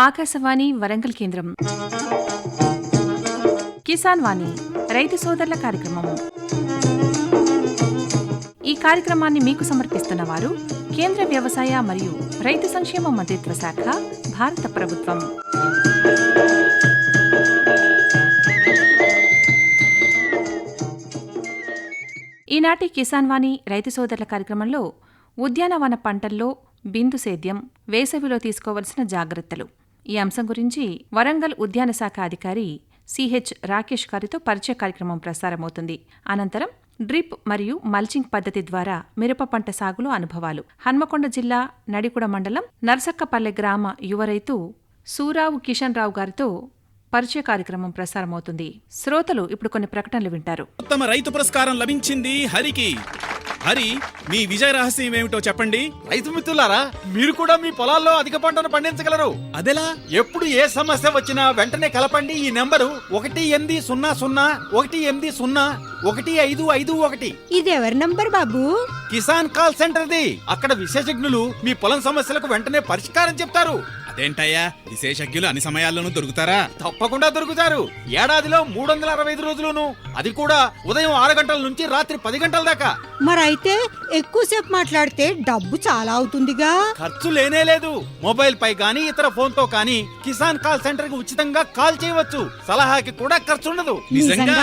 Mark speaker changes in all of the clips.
Speaker 1: ఆకాశవాణి వరంగల్ కేంద్రం కిసాన్ వాణి రైతు సోదరుల కార్యక్రమం. ఈ కార్యక్రమాన్ని మీకు సమర్పిస్తున్న వారు కేంద్ర వ్యవసాయ మరియు రైతు సంక్షేమ మంత్రిత్వ శాఖ, భారత ప్రభుత్వం. ఈనాటి కిసాన్ వాణి రైతు సోదరుల కార్యక్రమంలో ఉద్యానవన పంటల్లో బిందు సేద్యం, వేసవిలో తీసుకోవలసిన జాగ్రత్తలు, ఈ అంశం గురించి వరంగల్ ఉద్యాన శాఖ అధికారి సిహెచ్ రాకేష్ గారితో పరిచయ కార్యక్రమం ప్రసారమవుతుంది. అనంతరం డ్రిప్ మరియు మల్చింగ్ పద్ధతి ద్వారా మిరప పంట సాగులో అనుభవాలు, హన్మకొండ జిల్లా నడికుడ మండలం నర్సక్కపల్లె గ్రామ యువ రైతు సూరావు కిషన్ రావు గారితో పరిచయ కార్యక్రమం ప్రసారమవుతుంది. శ్రోతలు ఇప్పుడు కొన్ని ప్రకటనలు వింటారు.
Speaker 2: ఉత్తమ రైతు పురస్కారం లభించింది హరికి. హరి, మీ విజయ రహస్యం ఏమిటో చెప్పండి.
Speaker 3: రైతు మిత్రులారా, మీరు కూడా మీ పొలాల్లో అధిక పంటను పండించగలరు.
Speaker 2: అదెలా?
Speaker 3: ఎప్పుడు ఏ సమస్య వచ్చినా వెంటనే కలపండి ఈ నెంబరు 1800-180-1551.
Speaker 4: ఇది ఎవరి నంబర్ బాబు?
Speaker 3: కిసాన్ కాల్ సెంటర్ది. అక్కడ విశేషజ్ఞులు మీ పొలం సమస్యలకు వెంటనే పరిష్కారం చెప్తారు.
Speaker 2: అదేంటయ్యా, విశేషజ్ఞులు అన్ని సమయాల్లోనూ దొరుకుతారా?
Speaker 3: తప్పకుండా దొరుకుతారు. ఏడాదిలో 365 రోజులును, అది కూడా ఉదయం 6 గంటల నుంచి రాత్రి 10 గంటల దాకా.
Speaker 4: మరైతే ఎక్కువసేపు మాట్లాడితే డబ్బు చాలా అవుతుందిగా.
Speaker 3: ఖర్చు లేనే లేదు. మొబైల్ పై గానీ ఇతర ఫోన్ తో కానీ కిసాన్ కాల్ సెంటర్ కి ఉచితంగా కాల్ చేయవచ్చు. సలహాకి కూడా ఖర్చు ఉండదు.
Speaker 4: నిజంగా?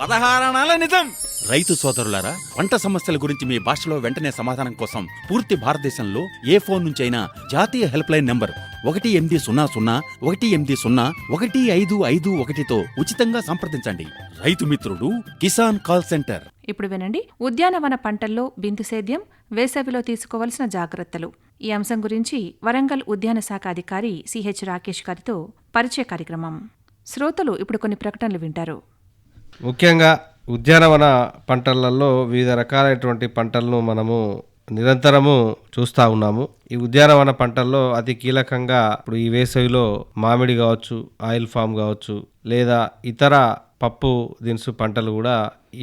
Speaker 3: 16 అణాల నిజం. రైతు సోదరులారా, పంట సమస్యల గురించి మీ భాషలో వెంటనే సమాధానం కోసం పూర్తి భారతదేశంలో ఏ ఫోన్ నుంచైనా జాతీయ హెల్ప్ లైన్ నంబర్ 1800-180-1551తో ఉచితంగా సంప్రదించండి. రైతు మిత్రుడు కిసాన్ కాల్ సెంటర్.
Speaker 1: ఇప్పుడు వినండి, ఉద్యానవన పంటల్లో బిందు సేద్యం, వేసవిలో తీసుకోవలసిన జాగ్రత్తలు, ఈ అంశం గురించి వరంగల్ ఉద్యాన శాఖ అధికారి సిహెచ్ రాకేష్ గారితో పరిచయ కార్యక్రమం. శ్రోతలు ఇప్పుడు కొన్ని ప్రకటనలు వింటారు.
Speaker 5: ముఖ్యంగా ఉద్యానవన పంటలలో వివిధ రకాలైనటువంటి పంటలను మనము నిరంతరము చూస్తూ ఉన్నాము. ఈ ఉద్యానవన పంటల్లో అతి కీలకంగా ఇప్పుడు ఈ వేసవిలో మామిడి కావచ్చు, ఆయిల్ ఫామ్ కావచ్చు, లేదా ఇతర పప్పు దినుసు పంటలు కూడా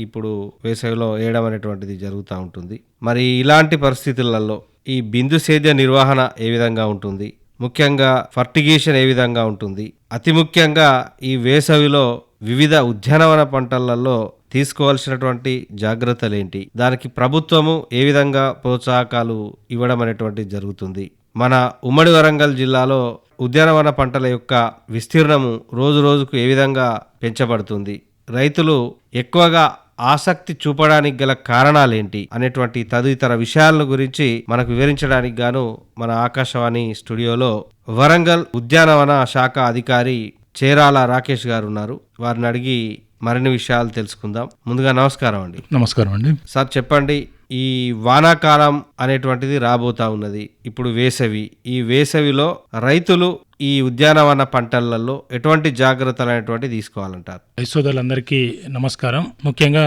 Speaker 5: ఇప్పుడు వేసవిలో వేయడం అనేటువంటిది జరుగుతూ ఉంటుంది. మరి ఇలాంటి పరిస్థితులలో ఈ బిందు సేద్య నిర్వహణ ఏ విధంగా ఉంటుంది, ముఖ్యంగా ఫర్టిగేషన్ ఏ విధంగా ఉంటుంది, అతి ముఖ్యంగా ఈ వేసవిలో వివిధ ఉద్యానవన పంటలలో తీసుకోవాల్సినటువంటి జాగ్రత్తలు ఏంటి, దానికి ప్రభుత్వము ఏ విధంగా ప్రోత్సాహకాలు ఇవ్వడం అనేటువంటి జరుగుతుంది. మన ఉమ్మడి వరంగల్ జిల్లాలో ఉద్యానవన పంటల యొక్క విస్తీర్ణము రోజు రోజుకు ఏ విధంగా పెంచబడుతుంది, రైతులు ఎక్కువగా ఆసక్తి చూపడానికి గల కారణాలేంటి అనేటువంటి తదితర విషయాల గురించి మనకు వివరించడానికి గాను మన ఆకాశవాణి స్టూడియోలో వరంగల్ ఉద్యానవన శాఖ అధికారి చేరాల రాకేష్ గారు ఉన్నారు. వారిని అడిగి మరిన్ని విషయాలు తెలుసుకుందాం. ముందుగా నమస్కారం అండి.
Speaker 6: నమస్కారం అండి.
Speaker 5: సార్ చెప్పండి, ఈ వానాకాలం అనేటువంటిది రాబోతా ఉన్నది, ఇప్పుడు వేసవి. ఈ వేసవిలో రైతులు ఈ ఉద్యానవన పంటలలో ఎటువంటి జాగ్రత్తలు అనేటువంటి తీసుకోవాలంటారు?
Speaker 6: రైతు సోదరులందరికీ నమస్కారం. ముఖ్యంగా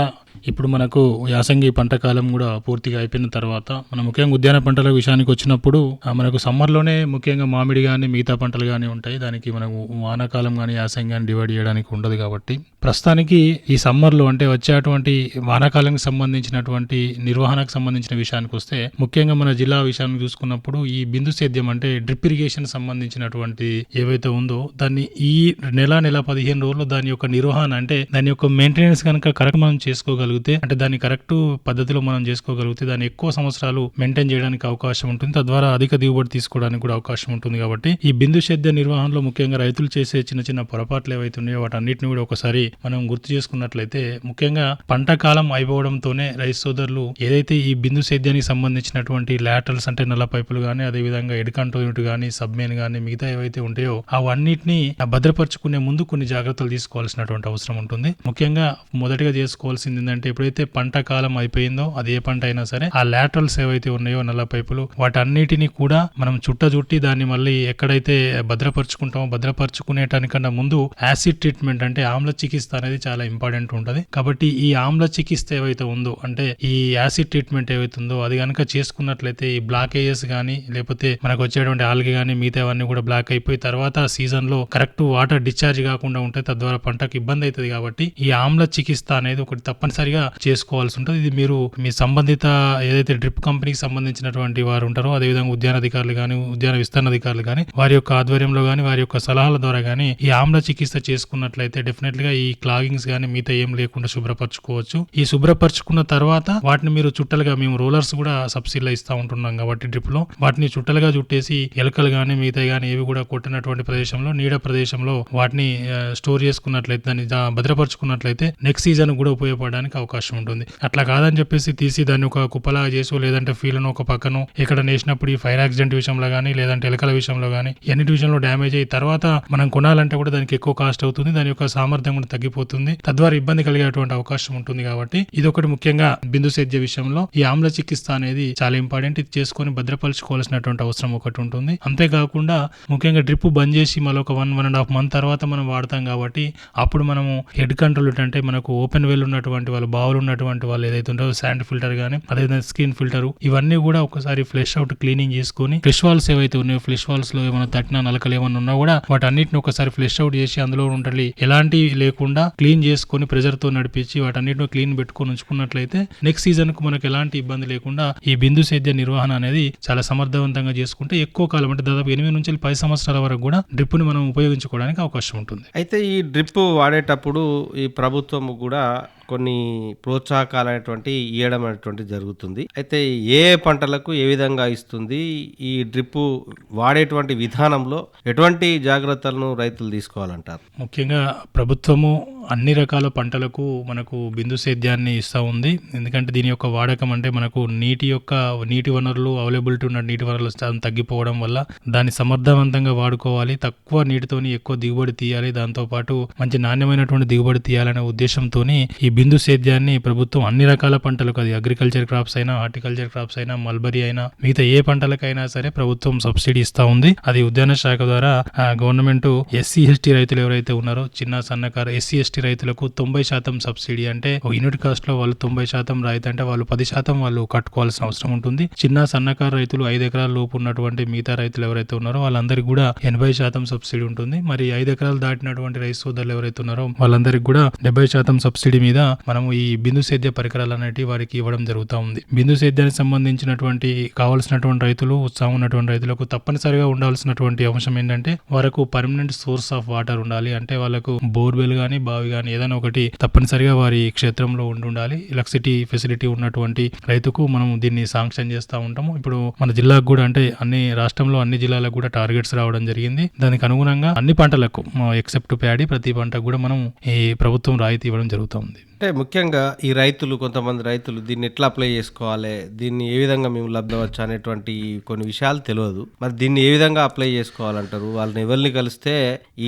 Speaker 6: ఇప్పుడు మనకు యాసంగి పంట కాలం కూడా పూర్తిగా అయిపోయిన తర్వాత మనం ముఖ్యంగా ఉద్యాన పంటల విషయానికి వచ్చినప్పుడు మనకు సమ్మర్లోనే ముఖ్యంగా మామిడి కానీ మిగతా పంటలు కానీ ఉంటాయి. దానికి మనకు వానాకాలం కానీ యాసంగి కానీ డివైడ్ చేయడానికి ఉండదు. కాబట్టి ప్రస్తుతానికి ఈ సమ్మర్లో అంటే వచ్చేటువంటి వానాకాలానికి సంబంధించినటువంటి నిర్వహణకు సంబంధించిన విషయానికి వస్తే ముఖ్యంగా మన జిల్లా విషయాన్ని చూసుకున్నప్పుడు ఈ బిందు సేద్యం అంటే డ్రిప్ ఇరిగేషన్ సంబంధించినటువంటి ఏవైతే ఉందో దాన్ని ఈ నెల 15 రోజుల్లో దాని యొక్క నిర్వహణ అంటే దాని యొక్క మెయింటెనెన్స్ కనుక కరెక్ట్ మనం చేసుకోగలిగితే, అంటే దాన్ని కరెక్ట్ పద్ధతిలో మనం చేసుకోగలిగితే దాన్ని ఎక్కువ సంవత్సరాలు మెయింటైన్ చేయడానికి అవకాశం ఉంటుంది. తద్వారా అధిక దిగుబడి తీసుకోవడానికి కూడా అవకాశం ఉంటుంది. కాబట్టి ఈ బిందు సేద్య నిర్వహణలో ముఖ్యంగా రైతులు చేసే చిన్న చిన్న పొరపాట్లు ఏవైతే ఉన్నాయో వాటన్నిటిని కూడా ఒకసారి మనం గుర్తు చేసుకున్నట్లయితే, ముఖ్యంగా పంట కాలం అయిపోవడంతోనే రైతు సోదరులు ఏదైతే ఈ బిందు సేద్యానికి సంబంధించినటువంటి లాటరల్స్ అంటే నల్ల పైపులు కానీ, అదేవిధంగా ఎడ్కంటో యూనిట్ కానీ, సబ్మెయిన్ కానీ, మిగతా ఏవైతే ఉంటాయో అవన్నిటిని భద్రపరచుకునే ముందు కొన్ని జాగ్రత్తలు తీసుకోవాల్సినటువంటి అవసరం ఉంటుంది. ముఖ్యంగా మొదటిగా చేసుకోవాల్సింది ఏంటంటే, ఎప్పుడైతే పంట కాలం అయిపోయిందో అది ఏ పంట అయినా సరే ఆ లాటరల్స్ ఏవైతే ఉన్నాయో నల్ల పైపులు వాటన్నిటిని కూడా మనం చుట్టి దాన్ని మళ్ళీ ఎక్కడైతే భద్రపరచుకుంటామో భద్రపరచుకునేటానికన్నా ముందు యాసిడ్ ట్రీట్మెంట్ అంటే ఆమ్ల చికిత్స అనేది చాలా ఇంపార్టెంట్ ఉంటుంది. కాబట్టి ఈ ఆమ్ల చికిత్స ఏవైతే ఉందో అంటే ఈ యాసిడ్ ట్రీట్మెంట్ ఏవైతే ఉందో అది కనుక చేసుకున్నట్లయితే ఈ బ్లాకేజెస్ కానీ లేకపోతే మనకు వచ్చేటువంటి ఆల్గే కానీ మిగతావన్నీ కూడా బ్లాక్ అయిపోయి తర్వాత సీజన్ లో కరెక్ట్ వాటర్ డిశ్చార్జ్ కాకుండా ఉంటే తద్వారా పంటకు ఇబ్బంది అవుతుంది. కాబట్టి ఈ ఆమ్ల చికిత్స అనేది ఒకటి తప్పనిసరి తప్పనిసరిగా చేసుకోవాల్సి ఉంటుంది. ఇది మీరు మీ సంబంధిత ఏదైతే డ్రిప్ కంపెనీకి సంబంధించినటువంటి వారు ఉంటారో, అదేవిధంగా ఉద్యాన అధికారులు కానీ, ఉద్యాన విస్తరణ అధికారులు కానీ, వారి యొక్క ఆధ్వర్యంలో కానీ, వారి యొక్క సలహాల ద్వారా కానీ ఈ ఆమ్ల చికిత్స చేసుకున్నట్లయితే డెఫినెట్ గా ఈ క్లాగింగ్స్ కానీ మిగతా ఏం లేకుండా శుభ్రపరచుకోవచ్చు. ఈ శుభ్రపరచుకున్న తర్వాత వాటిని మీరు చుట్టలుగా, మేము రోలర్స్ కూడా సబ్సిడీలో ఇస్తా ఉంటున్నాం కాబట్టి డ్రిప్ లో వాటిని చుట్టలుగా చుట్టేసి ఎలకలు కానీ మిగతా కానీ ఏవి కూడా కొట్టినటువంటి ప్రదేశంలో, నీడ ప్రదేశంలో వాటిని స్టోర్ చేసుకున్నట్లయితే, దాన్ని భద్రపరచుకున్నట్లయితే నెక్స్ట్ సీజన్ కూడా ఉపయోగపడడానికి అవకాశం ఉంటుంది. అట్లా కాదని చెప్పేసి తీసి దాన్ని ఒక కుప్పలాగా చేసో లేదంటే ఫీల్ను ఒక పక్కను ఎక్కడ నేసినప్పుడు ఈ ఫైర్ యాక్సిడెంట్ విషయంలో కానీ లేదంటే ఎలకల విషయంలో కానీ ఎన్నిటి విషయంలో డ్యామేజ్ అయ్యి తర్వాత మనం కొనాలంటే కూడా దానికి ఎక్కువ కాస్ట్ అవుతుంది, దాని యొక్క సామర్థ్యం కూడా తగ్గిపోతుంది, తద్వారా ఇబ్బంది కలిగేటువంటి అవకాశం ఉంటుంది. కాబట్టి ఇది ఒకటి ముఖ్యంగా బిందు సేద్య విషయంలో ఈ ఆమ్ల చికిత్స అనేది చాలా ఇంపార్టెంట్. ఇది చేసుకొని భద్రపరచుకోవాల్సినటువంటి అవసరం ఒకటి ఉంటుంది. అంతేకాకుండా ముఖ్యంగా డ్రిప్ బంద్ చేసి మళ్ళీ ఒక 1.5 మంత్ తర్వాత మనం వాడతాం కాబట్టి అప్పుడు మనము హెడ్ కంట్రోల్ అంటే మనకు ఓపెన్ వెల్ ఉన్నటువంటి వాళ్ళు, బావులు ఉన్నటువంటి వాళ్ళు ఏదైతే ఉంటారో శాండ్ ఫిల్టర్ కానీ అదేవిధంగా స్క్రీన్ ఫిల్టర్ ఇవన్నీ కూడా ఒకసారి ఫ్లెష్ అవుట్ క్లీనింగ్ చేసుకొని ఫ్లెష్ వాల్స్ ఏవైతే ఉన్నాయో ఫ్లెష్ వాల్స్ లో ఏమైనా తట్టిన నలకలు ఏమైనా ఉన్నా కూడా వాటి అన్నిటిని ఒకసారి ఫ్లెష్ అవుట్ చేసి అందులో ఉండాలి ఎలాంటి లేకుండా క్లీన్ చేసుకొని ప్రెజర్ తో నడిపించి వాటన్నిటిని క్లీన్ పెట్టుకొని ఉంచుకున్నట్లయితే నెక్స్ట్ సీజన్ కు మనకు ఎలాంటి ఇబ్బంది లేకుండా ఈ బిందు సేద్య నిర్వహణ అనేది చాలా సమర్థవంతంగా చేసుకుంటే ఎక్కువ కాలం అంటే దాదాపు 8 నుంచి 10 సంవత్సరాల వరకు కూడా డ్రిప్ ని మనం ఉపయోగించుకోవడానికి అవకాశం ఉంటుంది.
Speaker 5: అయితే ఈ డ్రిప్ వాడేటప్పుడు ఈ ప్రభుత్వం కూడా కొన్ని ప్రోత్సాహకాలు అనేటువంటి ఇవ్వడం అనేటువంటి జరుగుతుంది. అయితే ఏ పంటలకు ఏ విధంగా ఇస్తుంది, ఈ డ్రిప్ వాడేటువంటి విధానంలో ఎటువంటి జాగ్రత్తలను రైతులు తీసుకోవాలంటారు?
Speaker 6: ముఖ్యంగా ప్రభుత్వము అన్ని రకాల పంటలకు మనకు బిందు సేద్యాన్ని ఇస్తూ ఉంది. ఎందుకంటే దీని యొక్క వాడకం అంటే మనకు నీటి వనరులు అవైలబిలిటీ ఉన్న నీటి వనరులు తగ్గిపోవడం వల్ల దాన్ని సమర్థవంతంగా వాడుకోవాలి, తక్కువ నీటితోని ఎక్కువ దిగుబడి తీయాలి, దాంతోపాటు మంచి నాణ్యమైనటువంటి దిగుబడి తీయాలనే ఉద్దేశంతో ఈ బిందు సేద్యాన్ని ప్రభుత్వం అన్ని రకాల పంటలకు, అది అగ్రికల్చర్ క్రాప్స్ అయినా, హార్టికల్చర్ క్రాప్స్ అయినా, మల్బరీ అయినా, మిగతా ఏ పంటలకైనా సరే ప్రభుత్వం సబ్సిడీ ఇస్తా ఉంది. అది ఉద్యాన శాఖ ద్వారా గవర్నమెంట్ ఎస్సీ ఎస్టీ రైతులు ఎవరైతే ఉన్నారో చిన్న సన్నకారు ఎస్సీ ఎస్టీ రైతులకు 90% సబ్సిడీ, అంటే యూనిట్ కాస్ట్ లో వాళ్ళు 90% రాయితీ, అంటే వాళ్ళు 10% వాళ్ళు కట్టుకోవాల్సిన అవసరం ఉంటుంది. చిన్న సన్నకారు రైతులు 5 ఎకరాల లోపు ఉన్నటువంటి మిగతా రైతులు ఎవరైతే ఉన్నారో వాళ్ళందరికీ కూడా 80% సబ్సిడీ ఉంటుంది. మరి 5 ఎకరాలు దాటినటువంటి రైతు సోదరులు ఎవరైతే ఉన్నారో వాళ్ళందరికీ కూడా 70% సబ్సిడీ మీద మనము ఈ బిందు సేద్య పరికరాలు అనేవి వారికి ఇవ్వడం జరుగుతూ ఉంది. బిందు సేద్యానికి సంబంధించినటువంటి కావాల్సినటువంటి రైతులు, ఉత్సాహం ఉన్నటువంటి రైతులకు తప్పనిసరిగా ఉండాల్సినటువంటి అంశం ఏంటంటే వారికి పర్మనెంట్ సోర్స్ ఆఫ్ వాటర్ ఉండాలి. అంటే వాళ్ళకు బోర్వెల్ గానీ బావి గానీ ఏదైనా ఒకటి తప్పనిసరిగా వారి క్షేత్రంలో ఉండాలి. ఎలక్ట్రిసిటీ ఫెసిలిటీ ఉన్నటువంటి రైతుకు మనం దీన్ని శాంక్షన్ చేస్తూ ఉంటాము. ఇప్పుడు మన జిల్లాకు కూడా అంటే అన్ని రాష్ట్రంలో అన్ని జిల్లాలకు కూడా టార్గెట్స్ రావడం జరిగింది. దానికి అనుగుణంగా అన్ని పంటలకు ఎక్సెప్ట్ ప్యాడీ ప్రతి పంటకు కూడా మనం ఈ ప్రభుత్వం రాయితీ ఇవ్వడం జరుగుతుంది.
Speaker 5: అంటే ముఖ్యంగా ఈ రైతులు, కొంతమంది రైతులు దీన్ని ఎట్లా అప్లై చేసుకోవాలి, దీన్ని ఏ విధంగా మేము లబ్ధవచ్చు అనేటువంటి కొన్ని విషయాలు తెలియదు. మరి దీన్ని ఏ విధంగా అప్లై చేసుకోవాలంటారు? వాళ్ళని ఎవరిని కలిస్తే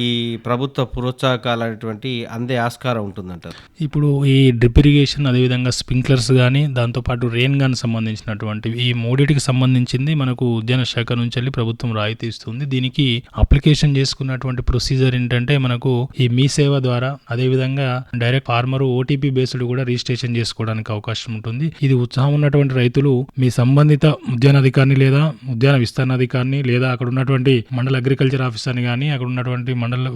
Speaker 5: ఈ ప్రభుత్వ ప్రోత్సాహకాలు అనేటువంటి అందే ఆస్కారం ఉంటుందంటారు?
Speaker 6: ఇప్పుడు ఈ డ్రిప్ ఇరిగేషన్ అదేవిధంగా స్ప్రింక్లర్స్ కానీ దాంతోపాటు రెయిన్ గన్ సంబంధించినటువంటి ఈ మూడింటికి సంబంధించింది మనకు ఉద్యాన శాఖ నుంచి వెళ్ళి ప్రభుత్వం రాయితీ ఇస్తుంది. దీనికి అప్లికేషన్ చేసుకున్నటువంటి ప్రొసీజర్ ఏంటంటే మనకు ఈ మీ సేవ ద్వారా అదేవిధంగా డైరెక్ట్ ఫార్మర్ ఓటీపీ బేస్డ్ కూడా రిజిస్ట్రేషన్ చేసుకోవడానికి అవకాశం ఉంటుంది. ఇది ఉత్సాహం ఉన్నటువంటి రైతులు మీ సంబంధిత ఉద్యాన అధికారిని లేదా ఉద్యాన విస్తరణ అధికారిని లేదా అక్కడ ఉన్నటువంటి మండల అగ్రికల్చర్ ఆఫీసర్ని కానీ అక్కడ ఉన్నటువంటి మండల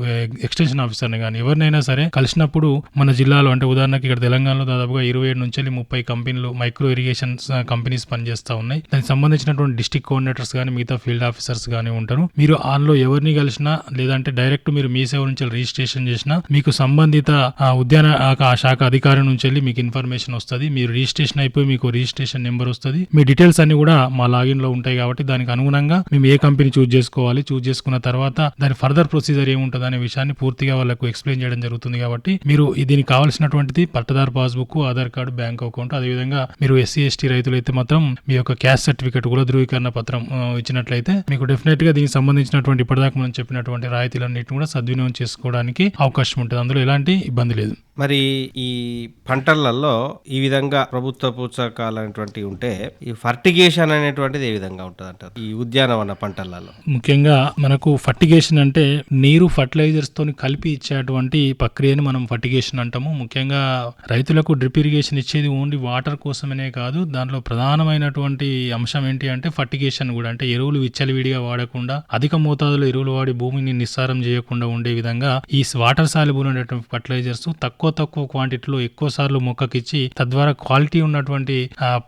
Speaker 6: ఎక్స్టెన్షన్ ఆఫీసర్ని కానీ ఎవరినైనా సరే కలిసినప్పుడు మన జిల్లాలో అంటే ఉదాహరణకి ఇక్కడ తెలంగాణలో దాదాపుగా 27 నుంచి 30 కంపెనీలు మైక్రో ఇరిగేషన్ కంపెనీస్ పనిచేస్తా ఉన్నాయి. దానికి సంబంధించినటువంటి డిస్ట్రిక్ట్ కోఆర్డినేటర్స్ కానీ మిగతా ఫీల్డ్ ఆఫీసర్స్ కానీ ఉంటారు. మీరు ఆన్లో ఎవరిని కలిసినా లేదంటే డైరెక్ట్ మీరు మీ సేవ నుంచి రిజిస్ట్రేషన్ చేసినా మీకు సంబంధిత ఉద్యాన శాఖ అధికారి నుంచి వెళ్ళి మీకు ఇన్ఫర్మేషన్ వస్తుంది. మీరు రిజిస్ట్రేషన్ అయిపోయి మీకు రిజిస్ట్రేషన్ నెంబర్ వస్తుంది. మీ డీటెయిల్స్ అన్ని కూడా మా లాగిన్ లో ఉంటాయి. కాబట్టి దానికి అనుగుణంగా మేము ఏ కంపెనీ చూజ్ చేసుకోవాలి, చూజ్ చేసుకున్న తర్వాత దాని ఫర్దర్ ప్రొసీజర్ ఏముంటుంది అనే విషయాన్ని పూర్తిగా వాళ్ళకు ఎక్స్ప్లెయిన్ చేయడం జరుగుతుంది. కాబట్టి మీరు దీనికి కావాల్సినటువంటిది పట్టదారు passbook, Aadhaar card, bank account, అదేవిధంగా మీరు ఎస్సీ ఎస్టీ రైతులు అయితే మాత్రం మీ యొక్క క్యాస్ట్ సర్టిఫికేట్ కుల ధృవీకరణ పత్రం ఇచ్చినట్లయితే మీకు డెఫినెట్ గా దీనికి సంబంధించినటువంటి ఇప్పటిదాకా మనం చెప్పినటువంటి రాయితీలన్నింటిని కూడా సద్వినియోగం చేసుకోవడానికి అవకాశం ఉంటుంది. అందులో ఎలాంటి ఇబ్బంది లేదు.
Speaker 5: మరి ఈ పంటలలో ఈ విధంగా ప్రభుత్వ ప్రోత్సాహకాలు అనేటువంటివి ఉంటే ఈ ఫర్టిగేషన్ అనేటువంటిది ఏ విధంగా ఉంటుంది అంటారు ఈ ఉద్యానవన పంటలలో?
Speaker 6: ముఖ్యంగా మనకు ఫర్టిగేషన్ అంటే నీరు ఫర్టిలైజర్స్ తోని కలిపి ఇచ్చేటువంటి ప్రక్రియని మనం ఫర్టిగేషన్ అంటాము. ముఖ్యంగా రైతులకు డ్రిప్ ఇరిగేషన్ ఇచ్చేది ఓన్లీ వాటర్ కోసమనే కాదు, దాంట్లో ప్రధానమైనటువంటి అంశం ఏంటి అంటే ఫర్టిగేషన్ కూడా. అంటే ఎరువులు విచ్చలవిడిగా వాడకుండా అధిక మోతాదులో ఎరువులు వాడి భూమిని నిస్సారం చేయకుండా ఉండే విధంగా ఈ వాటర్ సాల్యుబుల్ అనేటువంటి ఫర్టిలైజర్స్ తక్కువ క్వాంటిటీలో మోతాదులో ఎక్కువ సార్లు మొక్కకిచ్చి తద్వారా క్వాలిటీ ఉన్నటువంటి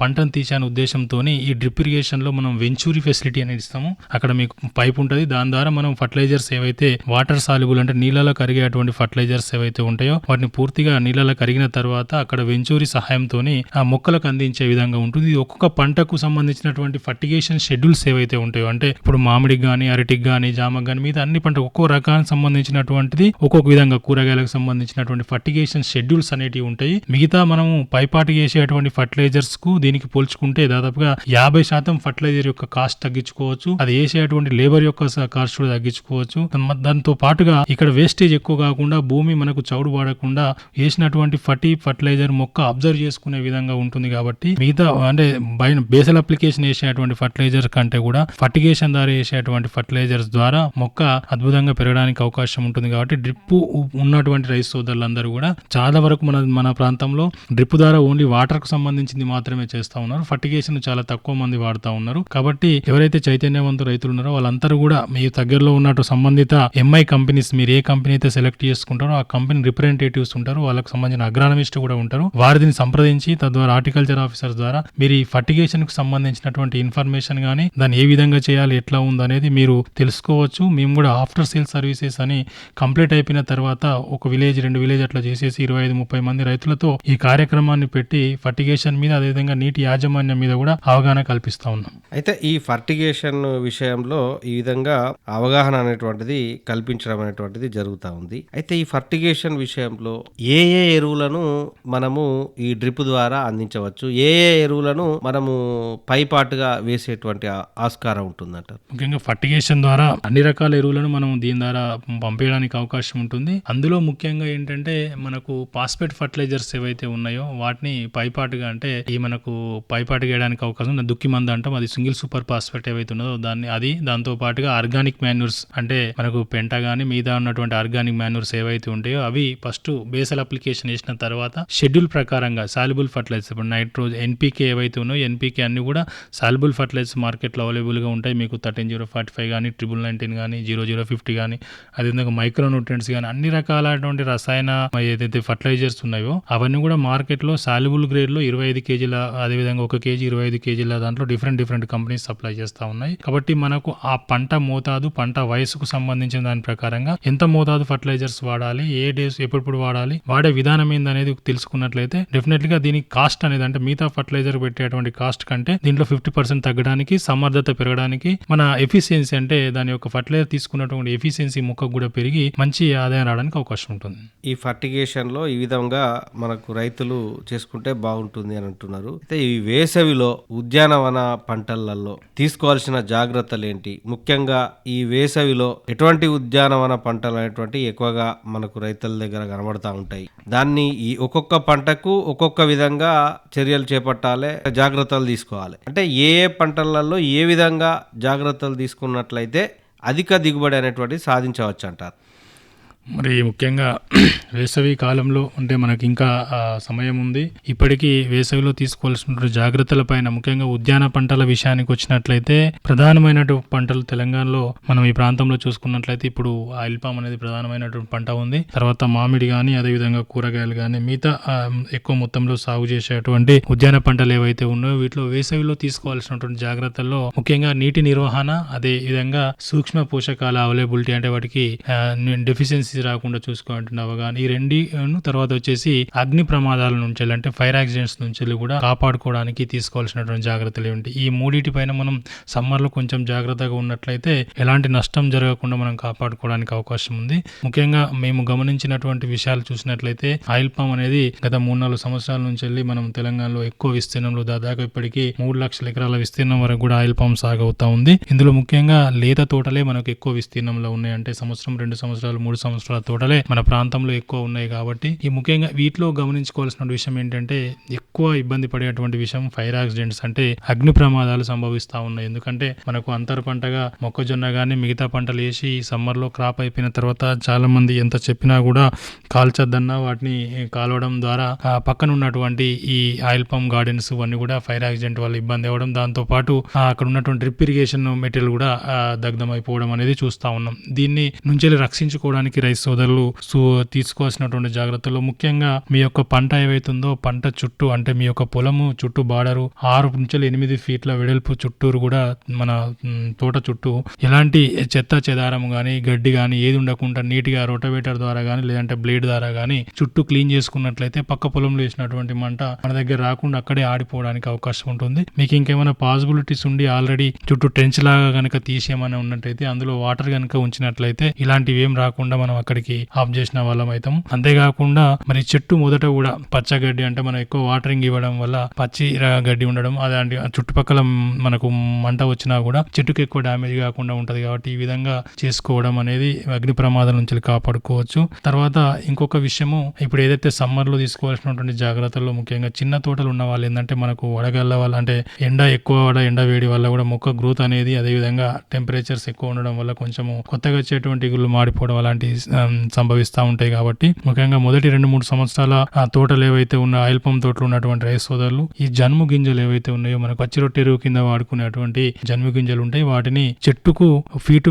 Speaker 6: పంటను తీసే ఉద్దేశంతో ఈ డ్రిప్ ఇరిగేషన్ లో మనం వెంచూరీ ఫెసిలిటీ అనేది ఇస్తాము. అక్కడ మీకు పైప్ ఉంటుంది, దాని ద్వారా మనం ఫర్టిలైజర్స్ ఏవైతే వాటర్ సాల్యుబుల్ అంటే నీళ్ళలో కరిగేటువంటి ఫర్టిలైజర్స్ ఏవైతే ఉంటాయో వాటిని పూర్తిగా నీళ్ళలో కరిగిన తర్వాత అక్కడ వెంచూరీ సహాయంతో ఆ మొక్కలకు అందించే విధంగా ఉంటుంది. ఇది ఒక్కొక్క పంటకు సంబంధించినటువంటి ఫర్టిగేషన్ షెడ్యూల్స్ ఏవైతే ఉంటాయో, అంటే ఇప్పుడు మామిడికి కానీ, అరటికి కానీ, జామకు కానీ, మీద అన్ని పంట ఒక్కో రకానికి సంబంధించినటువంటిది ఒక్కొక్క విధంగా, కూరగాయలకు సంబంధించినటువంటి ఫర్టిగేషన్ షెడ్యూల్స్ అనేటివి ఉంటాయి. మిగతా మనము పైపాటి చేసేటువంటి ఫర్టిలైజర్స్ కు దీనికి పోల్చుకుంటే దాదాపుగా 50% ఫర్టిలైజర్ యొక్క కాస్ట్ తగ్గించుకోవచ్చు. అది వేసేటువంటి లేబర్ యొక్క కాస్ట్ కూడా తగ్గించుకోవచ్చు. దాంతో పాటుగా ఇక్కడ వేస్టేజ్ ఎక్కువ కాకుండా భూమి మనకు చౌడు పడకుండా వేసినటువంటి ఫర్టిలైజర్ మొక్క అబ్జర్వ్ చేసుకునే విధంగా ఉంటుంది. కాబట్టి మిగతా అంటే బేసల్ అప్లికేషన్ వేసేటువంటి ఫర్టిలైజర్ కంటే కూడా ఫర్టిగేషన్ ద్వారా వేసేటువంటి ఫర్టిలైజర్స్ ద్వారా మొక్క అద్భుతంగా పెరగడానికి అవకాశం ఉంటుంది. కాబట్టి డ్రిప్ ఉన్నటువంటి రైతు సోదరులందరూ కూడా చాలా వరకు మన ప్రాంతంలో డ్రిప్ ద్వారా ఓన్లీ వాటర్ కు సంబంధించింది మాత్రమే చేస్తా ఉన్నారు. ఫర్టిగేషన్ చాలా తక్కువ మంది వాడుతా ఉన్నారు. కాబట్టి ఎవరైతే చైతన్యవంతులు రైతులు ఉన్నారో వాళ్ళందరూ కూడా మీ దగ్గరలో ఉన్నట్టు సంబంధిత ఎంఐ కంపెనీస్, మీరు ఏ కంపెనీ అయితే సెలెక్ట్ చేసుకుంటారో ఆ కంపెనీ రిప్రజెంటేటివ్స్ ఉంటారు, వాళ్ళకి సంబంధించిన అగ్రానమిస్ట్ కూడా ఉంటారు. వారిని సంప్రదించి తద్వారా హార్టికల్చర్ ఆఫీసర్స్ ద్వారా మీరు ఈ ఫర్టిగేషన్ కు సంబంధించినటువంటి ఇన్ఫర్మేషన్ గానీ దాన్ని ఏ విధంగా చేయాలి, ఎట్లా ఉంది అనేది మీరు తెలుసుకోవచ్చు. మేము కూడా ఆఫ్టర్ సేల్ సర్వీసెస్ అని కంప్లీట్ అయిపోయిన తర్వాత ఒక విలేజ్ 2 విలేజ్ అట్లా చేసేసి 25-30 మంది రైతులతో ఈ కార్యక్రమాన్ని పెట్టి ఫర్టిగేషన్ మీద అదేవిధంగా నీటి యాజమాన్యం మీద కూడా అవగాహన కల్పిస్తా ఉన్నాం.
Speaker 5: అయితే ఈ ఫర్టిగేషన్ విషయంలో ఈ విధంగా అవగాహన అనేటువంటిది కల్పించడం అనేటువంటిది జరుగుతూ ఉంది. అయితే ఈ ఫర్టిగేషన్ విషయంలో ఏ ఎరువులను మనము ఈ డ్రిప్ ద్వారా అందించవచ్చు, ఏ ఎరువులను మనము పైపాటుగా వేసేటువంటి ఆస్కారం ఉంటుందంట?
Speaker 6: ముఖ్యంగా ఫర్టిగేషన్ ద్వారా అన్ని రకాల ఎరువులను మనం దీని ద్వారా పంపేయడానికి అవకాశం ఉంటుంది. అందులో ముఖ్యంగా ఏంటంటే మనకు ఫాస్ఫేట్ ఫర్టిలైజర్స్ ఏవైతే ఉన్నాయో వాటిని పైపాటుగా అంటే ఈ మనకు పైపాటుగా వేయడానికి అవకాశం ఉంది. దుక్కి మందు అంటాం, అది సింగిల్ సూపర్ ఫాస్ఫేట్ ఏవైతే ఉన్నదో దాంతో పాటుగా ఆర్గానిక్ మాన్యూర్స్ అంటే మనకు పెంట గానీ మీద ఉన్నటువంటి ఆర్గానిక్ మాన్యూర్స్ ఏవైతే ఉంటాయో అవి ఫస్ట్ బేసల్ అప్లికేషన్ చేసిన తర్వాత షెడ్యూల్ ప్రకారంగా సాల్యుబుల్ ఫర్టిలైజర్స్, ఇప్పుడు నైట్రోజన్, ఎన్పీకే ఏవైతే ఉన్నాయో ఎన్పీకే అన్ని కూడా సాల్యుబుల్ ఫర్టిలైజర్స్ మార్కెట్లో అవైలబుల్ గా ఉంటాయి. మీకు 13045 కానీ 9919 కానీ 0050 కానీ అదేవిధంగా మైక్రోన్యూట్రియంట్స్ కానీ అన్ని రకాలైనటువంటి రసాయన ఏదైతే ఫర్టిలైజర్స్ ఉన్నాయో అవన్నీ కూడా మార్కెట్లో సాల్యుబుల్ గ్రేడ్ లో 25 కేజీల, అదేవిధంగా 1 కేజీ 25 కేజీల దాంట్లో డిఫరెంట్ కంపెనీస్ సప్లై చేస్తా ఉన్నాయి. కాబట్టి మనకు ఆ పంట మోతాదు, పంట వయసుకు సంబంధించిన దాని ప్రకారంగా ఎంత మోతాదు ఫర్టిలైజర్స్ వాడాలి, ఏ డేస్ ఎప్పుడు వాడాలి, వాడే విధానం ఏందనేది తెలుసుకున్నట్లయితే డెఫినెట్లీ గా దీని కాస్ట్ అనేది అంటే మిగతా ఫర్టిలైజర్ పెట్టేటువంటి కాస్ట్ కంటే దీంట్లో 50% తగ్గడానికి, సమర్థత పెరగడానికి, మన ఎఫిషియన్సీ అంటే దాని యొక్క ఫర్టిలైజర్ తీసుకున్నటువంటి ఎఫిషియన్సీ మొక్కకు కూడా పెరిగి మంచి ఆదాయం రావడానికి అవకాశం ఉంటుంది.
Speaker 5: ఈ ఫర్టిగేషన్ లో ఈ విధంగా మనకు రైతులు చేసుకుంటే బాగుంటుంది అని అంటున్నారు. అయితే ఈ వేసవిలో ఉద్యానవన పంటలలో తీసుకోవాల్సిన జాగ్రత్తలు ఏంటి? ముఖ్యంగా ఈ వేసవిలో ఎటువంటి ఉద్యానవన పంటలు అనేటువంటి ఎక్కువగా మనకు రైతుల దగ్గర కనబడతా ఉంటాయి. దాన్ని ఈ ఒక్కొక్క పంటకు ఒక్కొక్క విధంగా చర్యలు చేపట్టాలి, జాగ్రత్తలు తీసుకోవాలి. అంటే ఏ పంటలలో ఏ విధంగా జాగ్రత్తలు తీసుకున్నట్లయితే అధిక దిగుబడి అనేటువంటిది సాధించవచ్చు అంటారు?
Speaker 6: మరి ముఖ్యంగా వేసవి కాలంలో అంటే మనకి ఇంకా సమయం ఉంది. ఇప్పటికీ వేసవిలో తీసుకోవాల్సిన జాగ్రత్తల పైన ముఖ్యంగా ఉద్యాన పంటల విషయానికి వచ్చినట్లయితే ప్రధానమైనటువంటి పంటలు తెలంగాణలో మనం ఈ ప్రాంతంలో చూసుకున్నట్లయితే ఇప్పుడు ఆయిల్ పామ్ అనేది ప్రధానమైనటువంటి పంట ఉంది. తర్వాత మామిడి కానీ అదేవిధంగా కూరగాయలు కానీ మిగతా ఎక్కువ మొత్తంలో సాగు చేసేటువంటి ఉద్యాన పంటలు ఏవైతే ఉన్నాయో వీటిలో వేసవిలో తీసుకోవాల్సినటువంటి జాగ్రత్తల్లో ముఖ్యంగా నీటి నిర్వహణ, అదే విధంగా సూక్ష్మ పోషకాల అవైలబిలిటీ అంటే వాటికి డెఫిషియన్సీ రాకుండా చూసుకోవాలంటే అవగాహన, ఈ రెండు. తర్వాత వచ్చేసి అగ్ని ప్రమాదాల నుంచి అంటే ఫైర్ యాక్సిడెంట్స్ నుంచి కూడా కాపాడుకోవడానికి తీసుకోవాల్సినటువంటి జాగ్రత్తలు ఏమిటి? ఈ మూడింటి పైన మనం సమ్మర్ లో కొంచెం జాగ్రత్తగా ఉన్నట్లయితే ఎలాంటి నష్టం జరగకుండా మనం కాపాడుకోవడానికి అవకాశం ఉంది. ముఖ్యంగా మేము గమనించినటువంటి విషయాలు చూసినట్లయితే ఆయిల్ పామ్ అనేది గత 3-4 సంవత్సరాల నుంచి వెళ్ళి మనం తెలంగాణలో ఎక్కువ విస్తీర్ణంలో దాదాపు ఇప్పటికీ 3 లక్షల ఎకరాల విస్తీర్ణం వరకు కూడా ఆయిల్ పామ్ సాగు అవుతా ఉంది. ఇందులో ముఖ్యంగా లేత తోటలే మనకు ఎక్కువ విస్తీర్ణంలో ఉన్నాయి. అంటే సంవత్సరం, 2 సంవత్సరాలు, 3 సంవత్సరాల తోటలే మన ప్రాంతంలో ఎక్కువ ఉన్నాయి. కాబట్టి ఈ ముఖ్యంగా వీటిలో గమనించుకోవాల్సిన విషయం ఏంటంటే ఎక్కువ ఇబ్బంది పడేటువంటి విషయం ఫైర్ యాక్సిడెంట్స్ అంటే అగ్ని ప్రమాదాలు సంభవిస్తా ఉన్నాయి. ఎందుకంటే మనకు అంతర పంటగా మొక్కజొన్న కానీ మిగతా పంటలు వేసి సమ్మర్ లో క్రాప్ అయిపోయిన తర్వాత చాలా మంది ఎంత చెప్పినా కూడా కాల్చొద్దన్నా వాటిని కాలవడం ద్వారా పక్కన ఉన్నటువంటి ఈ ఆయిల్ పామ్ గార్డెన్స్ ఇవన్నీ కూడా ఫైర్ యాక్సిడెంట్ వల్ల ఇబ్బంది అవ్వడం, దాంతో పాటు అక్కడ ఉన్నటువంటి డ్రిప్ ఇరిగేషన్ మెటీరియల్ కూడా దగ్ధమైపోవడం అనేది చూస్తా ఉన్నాం. దీన్ని నుంచి రక్షించుకోవడానికి రైతు రైతు సోదరులు తీసుకోవాల్సినటువంటి జాగ్రత్తలు ముఖ్యంగా మీ యొక్క పంట ఏవైతుందో పంట చుట్టూ అంటే మీ యొక్క పొలము చుట్టూ బార్డరు 6 నుంచి 8 ఫీట్ల వెడల్పు చుట్టూరు కూడా మన తోట చుట్టూ ఎలాంటి చెత్త చెదారం గానీ గడ్డి గానీ ఏది ఉండకుండా నీట్గా రోటవేటర్ ద్వారా గానీ లేదంటే బ్లేడ్ ద్వారా గానీ చుట్టూ క్లీన్ చేసుకున్నట్లయితే పక్క పొలంలో వేసినటువంటి మంట మన దగ్గర రాకుండా అక్కడే ఆడిపోవడానికి అవకాశం ఉంటుంది. మీకు ఇంకేమైనా పాసిబిలిటీస్ ఉండి ఆల్రెడీ చుట్టూ ట్రెంచ్ లాగా కనుక తీసేయమని ఉన్నట్టయితే అందులో వాటర్ కనుక ఉంచినట్లయితే ఇలాంటివి ఏం రాకుండా మనం అక్కడికి ఆఫ్ చేసిన వాళ్ళం అవుతాం. అంతేకాకుండా మరి చెట్టు మొదట కూడా పచ్చగడ్డి అంటే మనం ఎక్కువ వాటరింగ్ ఇవ్వడం వల్ల పచ్చి గడ్డి ఉండడం అలాంటి చుట్టుపక్కల మనకు మంట వచ్చినా కూడా చెట్టుకు ఎక్కువ డ్యామేజ్ కాకుండా ఉంటది కాబట్టి ఈ విధంగా చేసుకోవడం అనేది అగ్ని ప్రమాదాల నుంచి కాపాడుకోవచ్చు. తర్వాత ఇంకొక విషయము ఇప్పుడు ఏదైతే సమ్మర్ లో తీసుకోవాల్సినటువంటి జాగ్రత్తల్లో ముఖ్యంగా చిన్న తోటలు ఉన్న వాళ్ళు ఏంటంటే మనకు వడగళ్ళ వల్ల అంటే ఎండ వేడి వల్ల కూడా మొక్క గ్రోత్ అనేది అదేవిధంగా టెంపరేచర్స్ ఎక్కువ ఉండడం వల్ల కొంచెము కొత్తగా వచ్చేటువంటి గుళ్ళు మాడిపోవడం అలాంటివి సంభవిస్తూ ఉంటాయి. కాబట్టి ముఖ్యంగా మొదటి 2-3 సంవత్సరాల ఆ తోటలు ఏవైతే ఉన్న ఆయిల్ పంప్ తోటలు ఉన్నటువంటి రైతు సోదరులు ఈ జన్ము గింజలు ఏవైతే ఉన్నాయో మనకు పచ్చి రొట్టెరువు కింద వాడుకునేటువంటి జన్ము గింజలు ఉంటాయి. వాటిని చెట్టుకు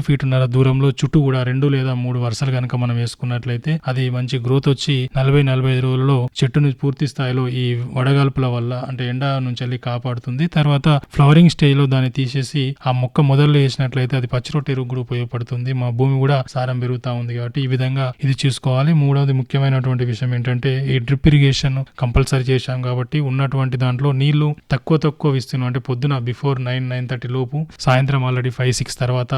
Speaker 6: ఫీటున్నర దూరంలో చుట్టూ కూడా 2 లేదా 3 వరుసలు కనుక మనం వేసుకున్నట్లయితే అది మంచి గ్రోత్ వచ్చి 40-45 రోజుల్లో చెట్టుని పూర్తి స్థాయిలో ఈ వడగాల్పుల వల్ల అంటే ఎండ నుంచి వెళ్ళి కాపాడుతుంది. తర్వాత ఫ్లవరింగ్ స్టేజ్ లో దాన్ని తీసేసి ఆ మొక్క మొదల్లో వేసినట్లయితే అది పచ్చి రొట్టె ఎరువు కూడా ఉపయోగపడుతుంది. మా భూమి కూడా సారం పెరుగుతా ఉంది కాబట్టి ఈ విధంగా ఇది చూసుకోవాలి. మూడవది ముఖ్యమైనటువంటి విషయం ఏంటంటే ఈ డ్రిప్ ఇరిగేషన్ కంపల్సరీ చేశాం కాబట్టి ఉన్నటువంటి దాంట్లో నీళ్లు తక్కువ ఇస్తున్నాం అంటే పొద్దున బిఫోర్ 9-9:30 లోపు సాయంత్రం ఆల్రెడీ 5-6 తర్వాత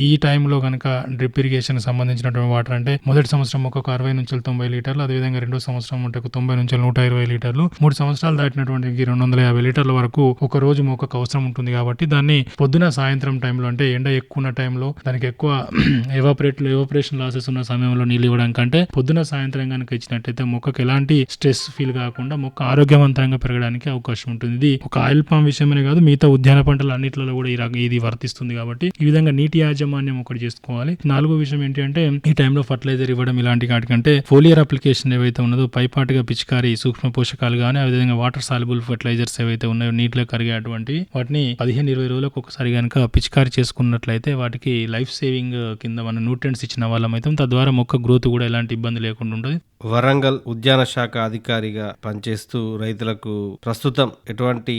Speaker 6: ఈ టైంలో కనుక డ్రిప్ ఇరిగేషన్ సంబంధించినటువంటి వాటర్ అంటే మొదటి సంవత్సరం ఒక 60-90 లీటర్లు అదేవిధంగా రెండో సంవత్సరం ఉంటే 90-120 లీటర్లు 3 సంవత్సరాలు దాటినటువంటి 250 లీటర్ల వరకు ఒక రోజు మొక్కకు అవసరం ఉంటుంది. కాబట్టి దాన్ని పొద్దున సాయంత్రం టైంలో అంటే ఎండ ఎక్కువ ఉన్న టైంలో దానికి ఎక్కువ ఎవాపరేషన్ లాసెస్ ఉన్న సమయంలో నీళ్ళు ఇవ్వడం కంటే పొద్దున సాయంత్రం కనుక ఇచ్చినట్టయితే మొక్కకు ఎలాంటి స్ట్రెస్ ఫీల్ కాకుండా మొక్క ఆరోగ్యవంతంగా పెరగడానికి అవకాశం ఉంటుంది. ఇది ఒక ఆయిల్ పామ్ విషయమే కాదు మిగతా ఉద్యాన పంటలు అన్నింటిలో కూడా ఇది వర్తిస్తుంది. కాబట్టి ఈ విధంగా నీటి యాజమాన్యం ఒకటి చేసుకోవాలి. 4వ విషయం ఏంటి అంటే ఈ టైంలో ఫర్టిలైజర్ ఇవ్వడం ఇలాంటి వాటికంటే ఫోలియర్ అప్లికేషన్ ఏవైతే ఉన్నదో పైపాటుగా పిచికారి సూక్ష్మ పోషకాలు కానీ అదేవిధంగా వాటర్ సాల్యుబుల్ ఫర్టిలైజర్స్ ఏవైతే ఉన్నాయో నీటిలో కరిగేటువంటి వాటిని 15-20 రోజులకు ఒకసారి కనుక పిచికారి చేసుకున్నట్లయితే వాటికి లైఫ్ సేవింగ్ కింద మన న్యూట్రియంట్స్ ఇచ్చిన వాళ్ళం అయితే తద్వారా మొక్క గ్రోత్ కూడా ఎలాంటి ఇబ్బంది లేకుండా ఉంటుంది.
Speaker 5: వరంగల్ ఉద్యాన శాఖ అధికారిగా పనిచేస్తూ రైతులకు ప్రస్తుతం ఎటువంటి